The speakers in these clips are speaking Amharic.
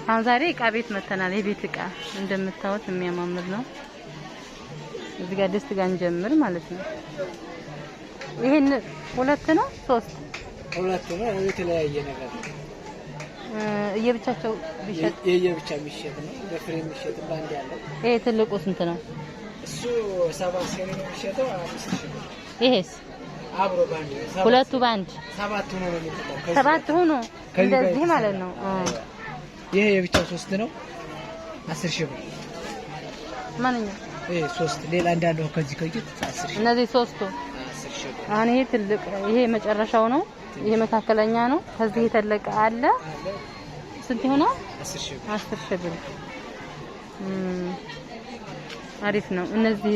አሁን ዛሬ እቃ ቤት መተናል። የቤት እቃ እንደምታዩት የሚያማምር ነው። እዚህ ጋር ድስት ጋር እንጀምር ማለት ነው። ይሄን ሁለት ነው ሶስት ሁለት ነው። የተለያየ ነገር ነው። እየብቻቸው ቢሸጥ የየብቻ የሚሸጥ ነው። በፍሬ የሚሸጥ ባንድ ያለው። ይሄ ትልቁ ስንት ነው? እሱ 7 ሴሪ ነው የሚሸጠው 5000 ብር። ይሄስ አብሮ ባንድ ሁለቱ ባንድ 7 ሆኖ ነው የሚመጣው። 7 ሆኖ እንደዚህ ማለት ነው። ይሄ የብቻው 3 ነው 10000 ብር። ማንኛው ይሄ 3 ሌላ እንዳለው ከዚህ ከዚህ 10000 እነዚህ ሶስቱ 10000 ብር። አሁን ይሄ ትልቅ ይሄ መጨረሻው ነው። ይሄ መካከለኛ ነው። ከዚህ የተለቀ አለ። ስንት ይሆናል? 10000 ብር። አሪፍ ነው። እነዚህ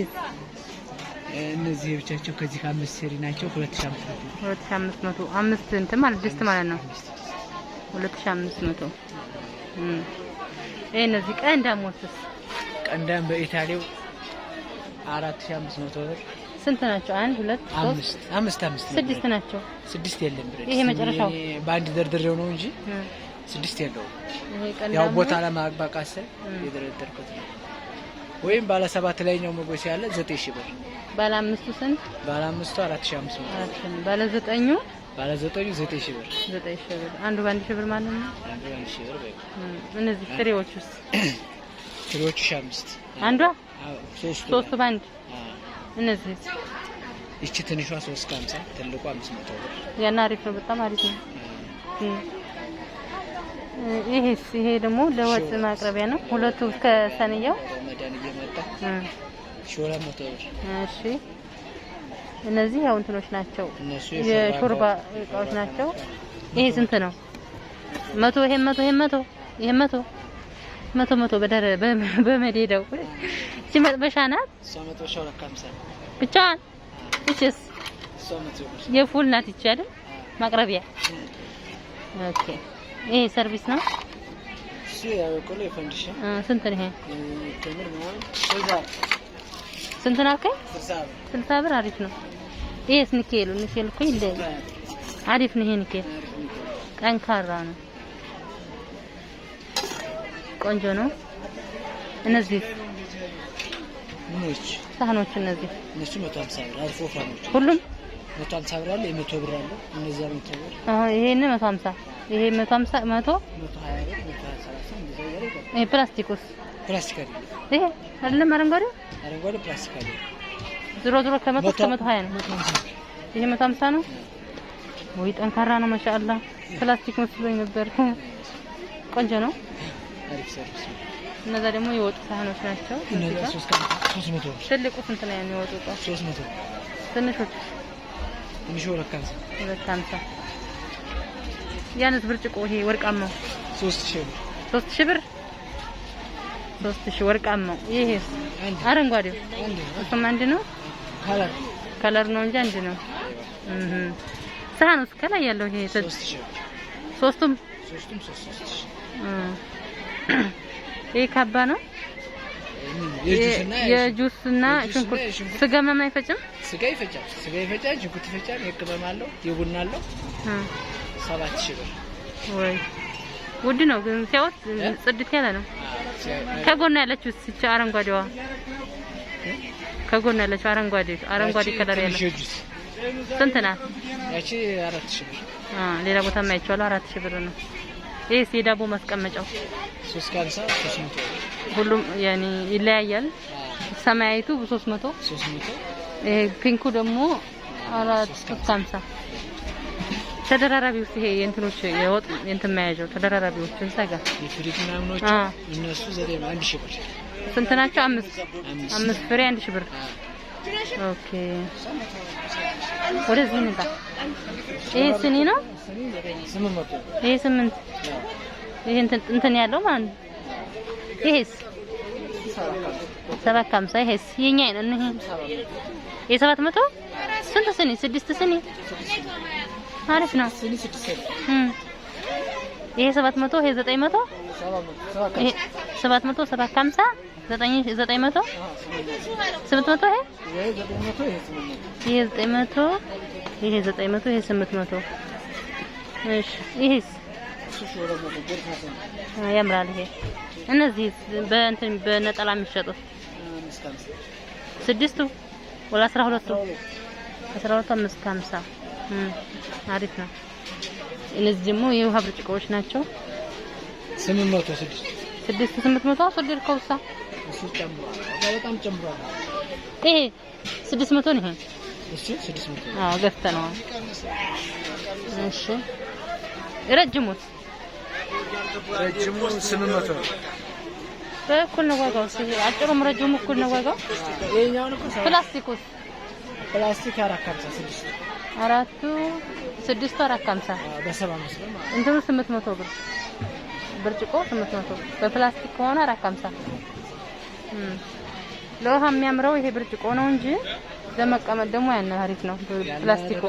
ብቻቸው ከዚህ ከ5 ሴሪ ናቸው 2500 አምስት እንትን ማለት ድስት ማለት ነው 2500 እነዚህ ቀንዳሞችስ ቀንዳም በኢታሊው 4500 ብር። ስንት ናቸው? 1 2 3 5 6 ናቸው። 6 የለም ብር። ይሄ መጨረሻው ባንድ ደርድሬው ነው እንጂ 6 የለውም። ያው ቦታ ለማባቃሰ የደረደርኩት ነው። ወይም ባለ 7 ላይኛው መጎስ ያለ 9000 ብር። ባለ 5 ስንት? ባለ 5 4500። ባለ 9 ባለ 9 9000 ብር። 9000 ብር። አንዱ በ1000 ብር ማለት ነው። አንዱ 1000 ብር በቃ። እነዚህ ፍሬዎቹስ? ፍሬዎቹ 5 አንዷ? አዎ 3 ባንድ። እነዚህ እቺ ትንሿ 350 ትልቋ 500 ብር። ያና አሪፍ ነው፣ በጣም አሪፍ ነው። ይሄ ደግሞ ለወጥ ማቅረቢያ ነው። ሁለቱ ከሰንያው ረመዳን እየመጣ 200 ብር። እሺ እነዚህ ያው እንትኖች ናቸው፣ የሾርባ እቃዎች ናቸው። ይሄ ስንት ነው? 100 ይሄ 100 ይሄ 100 ይሄ 100 በደረ በመዴዳው እቺ መጥበሻ ናት። እሷ መጥበሻው 250 ብቻዋን። እቺስ እሷ 100 ብር የፉል ናት ይቺ አይደል? ማቅረቢያ። ኦኬ ይሄ ሰርቪስ ነው። እሱ ያው ቆሎ የፈንዲሻ ስንት ነው ይሄ? ተምር ነው። ስንት ነው አልከኝ? 60 ብር። አሪፍ ነው። ይሄስ ኒኬል እኮ ይለያል። አሪፍ ነው ይሄ ኒኬል፣ ጠንካራ ነው፣ ቆንጆ ነው። እነዚህ ሳህኖች እነዚህ 150 ብር። አሪፍ ወፍራሞች ሁሉም 150 ብር አለ፣ 100 ብር አለ። እነዚያ 100 ብር። ይሄን 150 ይሄ 150 100 120 ብር 130 እንደዛ ያለው። ይሄ ፕላስቲኩስ? ፕላስቲክ አይደለም ይሄ አይደለም። አረንጓዴ ፕላስቲክ አይደለም። ዞሮ ከ100 እስከ 120 ነው። ይሄ 150 ነው ወይ? ጠንካራ ነው ማሻአላ። ፕላስቲክ መስሎኝ ነበር። ቆንጆ ነው። አሪፍ ሰርቪስ ነው። እነዛ ደግሞ የወጡ ሳህኖች ናቸው። እነዛ 300 ብር። ትልቁ ስንት ነው የሚወጡ? 300 ብር። ትንሹ 250 ያንስ ብርጭቆ ይሄ ወርቃማው 3000 ብር። 3000 ብር 3000 ወርቃማው። ይሄስ አረንጓዴው እሱም አንድ ነው። ከለር ነው እንጂ አንድ ነው። ሳህኑስ ከላይ ያለው ይሄ 3000 ብር። ሶስቱም 3000። ይሄ ካባ ነው። የጁስና ሽንኩርት ስጋ ምናምን አይፈጭም? ስጋ ይፈጫል፣ ሽንኩርት ይፈጫል፣ የቅመም አለው፣ የቡና አለው። 7000 ብር። ወይ ውድ ነው ግን ሲያወጥ ጽድት ያለ ነው። ከጎን ያለችው እቺ አረንጓዴዋ፣ ከጎን ያለችው አረንጓዴ ከለር ያለው ስንት ናት? ያቺ 4000 ብር። ሌላ ቦታ ማይቻለው 4000 ብር ነው። ይሄስ የዳቦ ማስቀመጫው 350 300 ብር። ሁሉም ያኔ ይለያያል። ሰማያዊቱ 300 ይሄ ፒንኩ ደግሞ 450። ተደራራቢው ይሄ የእንትኖች የወጥ የእንትን መያዣው ተደራራቢዎች እንሰጋ የፍሪክ ምናምኖች እነሱ 1000 ብር። ስንት ናቸው? 5 ፍሬ 1000 ብር። ኦኬ ወደዚህ እንጣ። ይሄ ስኒ ነው። 800 ይሄ 8 ይሄ እንትን ያለው ማለት ነው። ይሄስ 750 ይሄስ የኛ አይደል? ይሄ 700 ስንት ስኒ? 6 ስኒ አሪፍ ነው። ይሄ 700 ይሄ 900 ይሄ 700 750 900 800 ይሄ 900 ይሄ 800 እሺ ይሄስ ያምራል ይሄ እነዚህ በእንትን በነጠላ የሚሸጡት ስድስቱ ወላ 12ቱ 12 አሪፍ ነው። እነዚህ ደግሞ የውሃ ብርጭቆዎች ናቸው። 800 አስወደድከውሳ? እሱ ጨምሯል፣ በጣም ጨምሯል። ይሄ 600 ነው። እሺ 600 አዎ ገፍተነዋል። እሺ ረጅሙስ? ረጅሙ 800 በእኩል ነው ዋጋው። አጭሩም ረጅሙ እኩል ነው ዋጋው። ይሄኛውን እኮ ፕላስቲኩስ? ፕላስቲክ 450 አራቱ 6 450 በ75 ብር ማለት እንትኑ 800 ብር ብርጭቆ 800 በፕላስቲክ ከሆነ 450 ለውሃ የሚያምረው ይሄ ብርጭቆ ነው እንጂ ለመቀመጥ ደግሞ ያን አሪፍ ነው ፕላስቲኩ።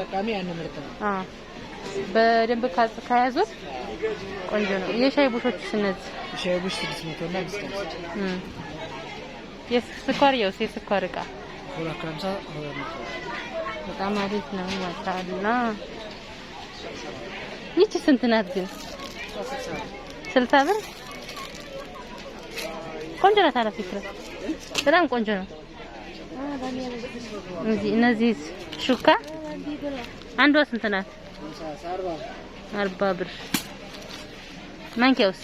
በደንብ ካያዙት ቆንጆ ነው። የሻይ ቡሾች እነዚህ ሻይ ቡሽ 600 እና 550 የስኳር የስኳር እቃ 250 በጣም አሪፍ ነው። ማሻአላ ይቺ ስንት ናት ግን? 60 ብር። ቆንጆ ናት አለ ፍቅር በጣም ቆንጆ ነው። እነዚህ ሹካ አንዷ ስንት ናት? 40 ብር። ማንኪያውስ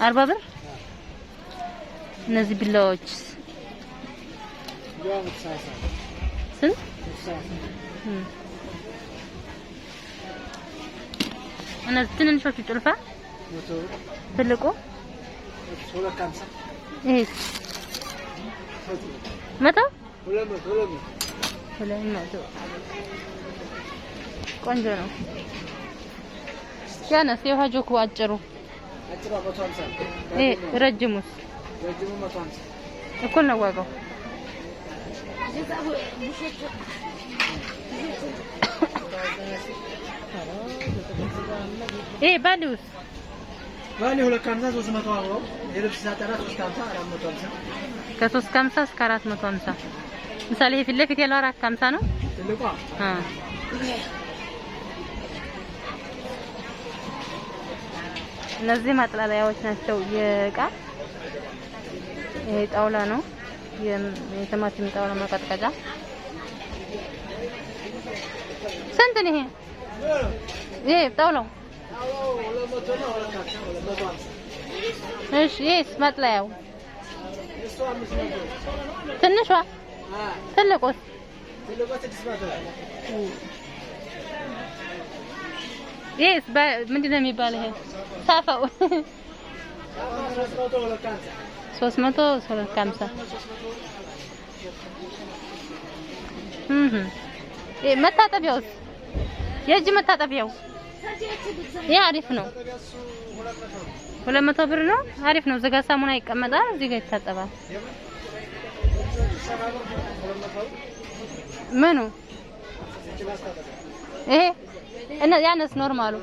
40 ብር። እነዚህ ቢላዎች ስንት? እነዚህ ትንንሾቹ ጭልፋ ትልቁ ይሄ 100 ቆንጆ ነው። ያነስ የውሃ ጆኩ አጭሩ ይሄ ረጅሙስ? እኩል ነው ዋጋው። ይሄ ባሊውስ? ባሊ 250 300 የልብስ ሳጠራ 350 450 ከ350 እስከ 450 ምሳሌ ይሄ ፊት ለፊት ያለው 450 ነው ትልቋ። እነዚህ ማጥላላያዎች ናቸው የእቃ። ይሄ ጣውላ ነው የቲማቲም ጣውላ መቀጥቀጫ። ስንት ነው ይሄ? ይሄ ጣውላው እሺ ይሄስ ማጥላያው? ትንሿ? ትልቁስ? ይሄስ ምንድነው የሚባለው? ይሄ ሳፋው 350 ይሄ መታጠቢያውስ? የእጅ መታጠቢያው ይሄ አሪፍ ነው። 200 ብር ነው። አሪፍ ነው። እዚህ ጋር ሳሙና ይቀመጣል፣ እዚህ ጋር ይታጠባል። ምኑ ይሄ እና ያነስ ኖርማሉ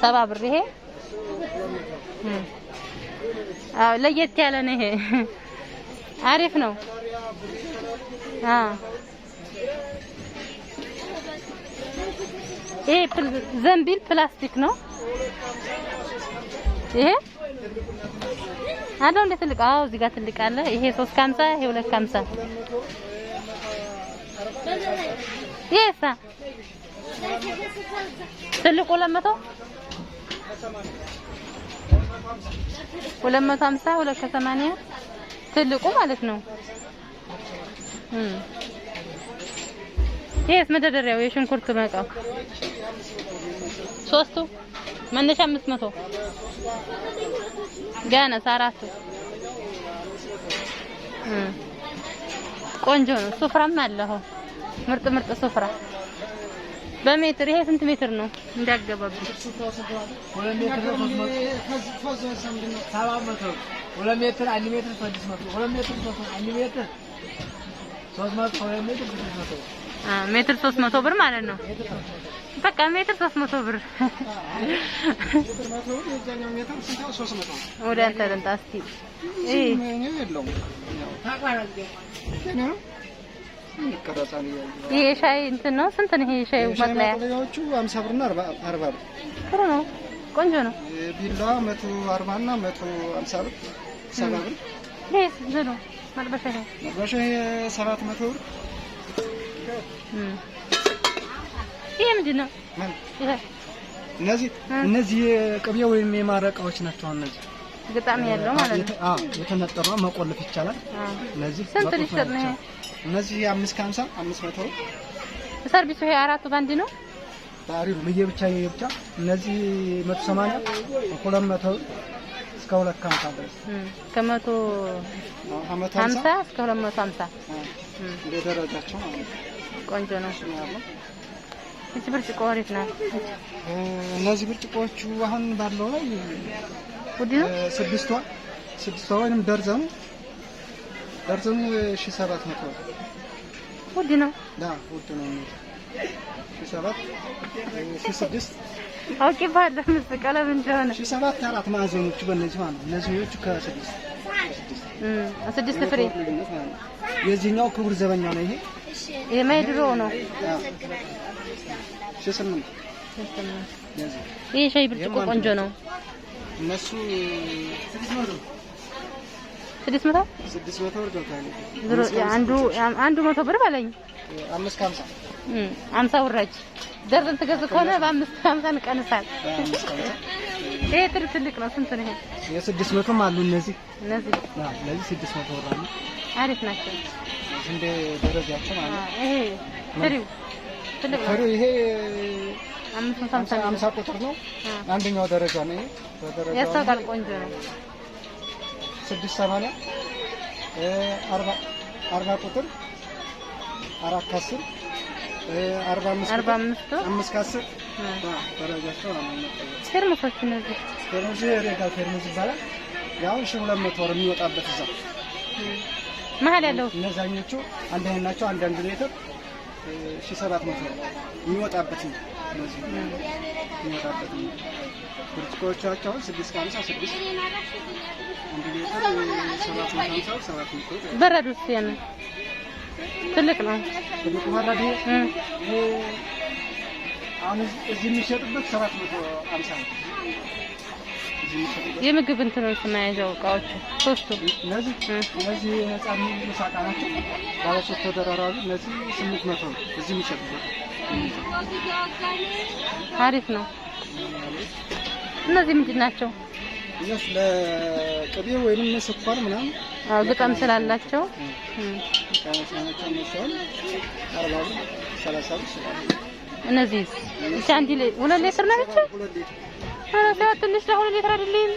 70 ብር። ይሄ አዎ ለየት ያለ ነው። ይሄ አሪፍ ነው። ይሄ ዘንቢል ፕላስቲክ ነው። ይሄ አለው እንደ ትልቅ። አዎ እዚህ ጋር ትልቅ አለ። ይሄ 350 ይሄ 250 ይሄሳ ትልቁ 200 250 ትልቁ ማለት ነው። ይሄስ መደርደሪያው የሽንኩርት መቃው ሶስቱ መነሻ 500 ጋነስ አራቱ ቆንጆ ነው። ሱፍራም አለው ምርጥ ሱፍራ በሜትር። ይሄ ስንት ሜትር ነው እንዲያገባብኝ? 2 ሜትር 700 2 ሜትር 1 ሜትር 600 2 ሜትር 1 ሜትር 300 2 ሜትር 600 ሜትር 300 ብር ማለት ነው። በቃ ሜትር 300 ብር። ወደ አንተ ልምጣ እስኪ። ይቀረጻል። ይሄ ሻይ እንትን ነው። ስንት ነው ይሄ ሻይ መጥለያ? መጥለያዎቹ 50 ብርና 40 ብር። ጥሩ ነው፣ ቆንጆ ነው። ቢላዋ 140 እና 150 ብር፣ 70 ብር። ይሄ ስንት ነው? መጥበሻ ይሄ መጥበሻ ይሄ 700 ብር። ይሄ ምንድን ነው? ይሄ እነዚህ ቅቤ ወይም የማረቃዎች ናቸው። እነዚህ ግጣም ያለው ማለት ነው። አዎ የተነጠሩ መቆለፍ ይቻላል። እነዚህ ስንት ሊትር ነው? እነዚህ 550 500 ብር። ሰርቪሱ ይሄ አራቱ ባንድ ነው። ታሪሩ ለየብቻ የብቻ እነዚህ 180 200 ብር እስከ 250 ድረስ ከ150 እስከ 250 እንደ ደረጃቸው ማለት ነው። ቆንጆ ነው። እቺ ብርጭቆ አሪፍ ናት። እነዚህ ብርጭቆቹ አሁን ባለው ላይ ውድ ነው። ስድስቷ ወይንም ደርዘኑ 1700 ውድ ነው። ውድ ነው። 17 6 አውቄ ባለ መስቀለም እንደሆነ 7 አራት ማዕዘኖቹ በእነዚህ ማለት ነው። እነዚህኞቹ ከ6 6 ፍሬ የዚህኛው ክቡር ዘበኛ ነው። ይሄ ማይድሮ ነው። 8 ይሄ ሻይ ብርጭቆ ቆንጆ ነው። እነሱ 600 ብር ገብቷል። አንዱ 100 ብር በለኝ። 550 50 ውራጅ ደርዘን ትገዝ ከሆነ በ550 እንቀንሳል። ይሄ ትልቅ ነው። ስንት ነው ይሄ? የ600ም አሉ እነዚህ 600 ብር አሉ። አሪፍ ናቸው እንደ ደረጃቸው ማለት ነው። ይሄ ትሪው ትልቅ ነው። ይሄ 550 ቁጥር ነው። አንደኛው ደረጃ ነው። በደረጃው ያስተውቃል። ቆንጆ ነው። 680 40 ቁጥር 4 ከ10 45 5 ከ10 ደረጃቸው ነው። ቴርሞሶች እነዚህ ሬጋ ቴርሞስ ይባላል። ያው 1200 ወር የሚወጣበት እዛ መሀል ያለው እነዛኞቹ አንድ አይነት ናቸው። አንድ ሊትር 1700 የሚወጣበት ነው። እነዚህ የሚወጣበት ነው። ብርጭቆዎቻቸው 650 አንድ ሊትር 750 በረዶስ ያነ ትልቅ ነው። ትልቁ በረዶ አሁን እዚህ የሚሸጥበት 750 ነው። የምግብ እንትኖች ማያዣው እቃዎቹ ሶስቱ እነዚህ ህፃን ምሳቃ ናቸው። ባለ 3 ተደራራቢ እነዚህ 800 ነው። እዚህ የሚሸጥበት አሪፍ ነው። እነዚህ ምንድን ናቸው? እነሱ ለቅቤ ወይንም ስኳር ምናምን ግጣም ስላላቸው እነዚህ አንድ 2 ሊትር ናቸው። ትንሽ ለሁለት ሊትር አይደለም።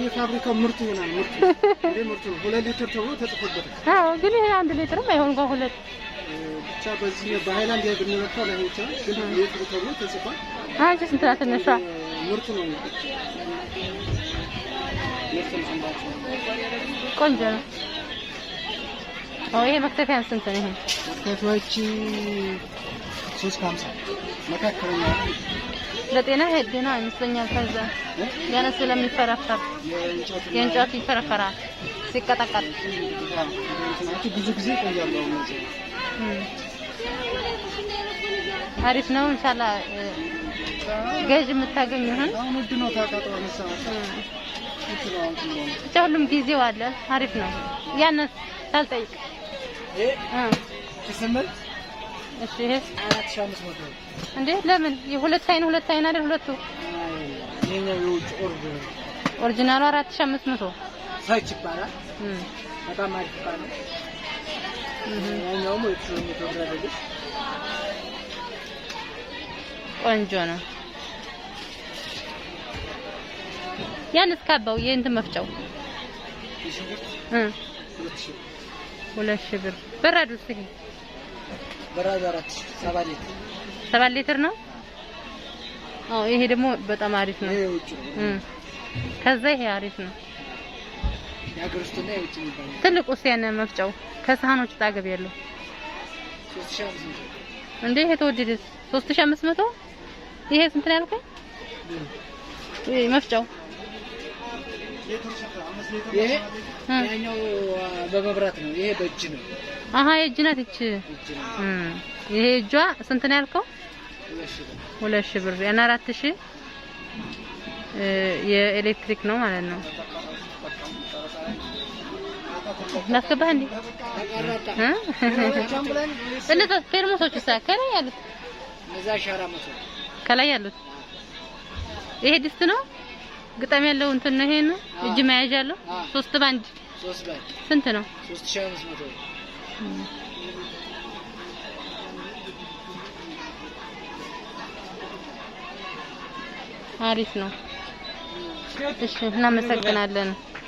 የፋብሪካው ምርቱ ይሆናል። ምርቱ 2 ሊትር ተብሎ ተጽፎበታል። አዎ፣ ግን ይሄ 1 ሊትርም አይሆን እንኳን 2 ብቻ በዚህ በሃይላንድ ያገኘነው ላይ ብቻ ግን ሊትሩ ተብሎ ተጽፏል። አንቺ ስንት ናት? ትንሿ ምርቱ ነው። ቆንጆ ነው። ይሄ መክተፊያ ስንት ነው? ይሄ መክተፊያዎች 350 መካከለኛ ለጤና ሄደና ይመስለኛል። ከዛ ያነስ ስለሚፈረፈር የእንጨቱ ይፈረፈራል ሲቀጠቀጥ። ብዙ ጊዜ ይቆያሉ። አሪፍ ነው። ኢንሻአላህ ገዥ የምታገኙ ይሁን። አሁን ውድ ነው ታቃጥሎ መሰራት ሁሉም ጊዜው አለ። አሪፍ ነው። ያነስ ሳልጠይቅ እሺ ይሄ 4500 እንዴ? ለምን? የሁለት አይን አይደል? ሁለቱ የኛው የውጭ ኦሪጂናሉ 4500 ሳይች ይባላል። በጣም አሪፍ ነው። ያኛው ነው የተወረደ ቆንጆ ነው። ያንስ ካባው የእንትን መፍጫው 2000 ብር። በራዱስ ይሄ በራዱ 7 ሊትር ነው። ይሄ ደግሞ በጣም አሪፍ ነው። ከዛ ይሄ አሪፍ ነው። ያገርስቱና ይውጭ ይባላል። ትልቁስ ያነ መፍጫው ከሳህኖች ታገብ ያለው 3500 እንዴ? ይሄ ተወደደ 3500። ይሄ ስንት ነው ያልከኝ? ይሄ መፍጫው ይሄ ያኛው በመብራት ነው። ይሄ በእጅ ነው። አሃ የእጅ ናት እቺ። ይሄ እጇ ስንት ነው ያልከው? 2000 ብር። ያና 4000 የኤሌክትሪክ ነው ማለት ነው። ናስገባህ እንዴ? እነዛ ፌርሙሶች ከላይ ያሉት እነዛ ሻራ መቶ ከላይ ያሉት ይሄ ድስት ነው። ግጣም ያለው እንትን ነው። ይሄ ነው እጅ መያዣ ያለው 3 ባንድ ስንት ነው? 3500 አሪፍ ነው። እሺ እናመሰግናለን።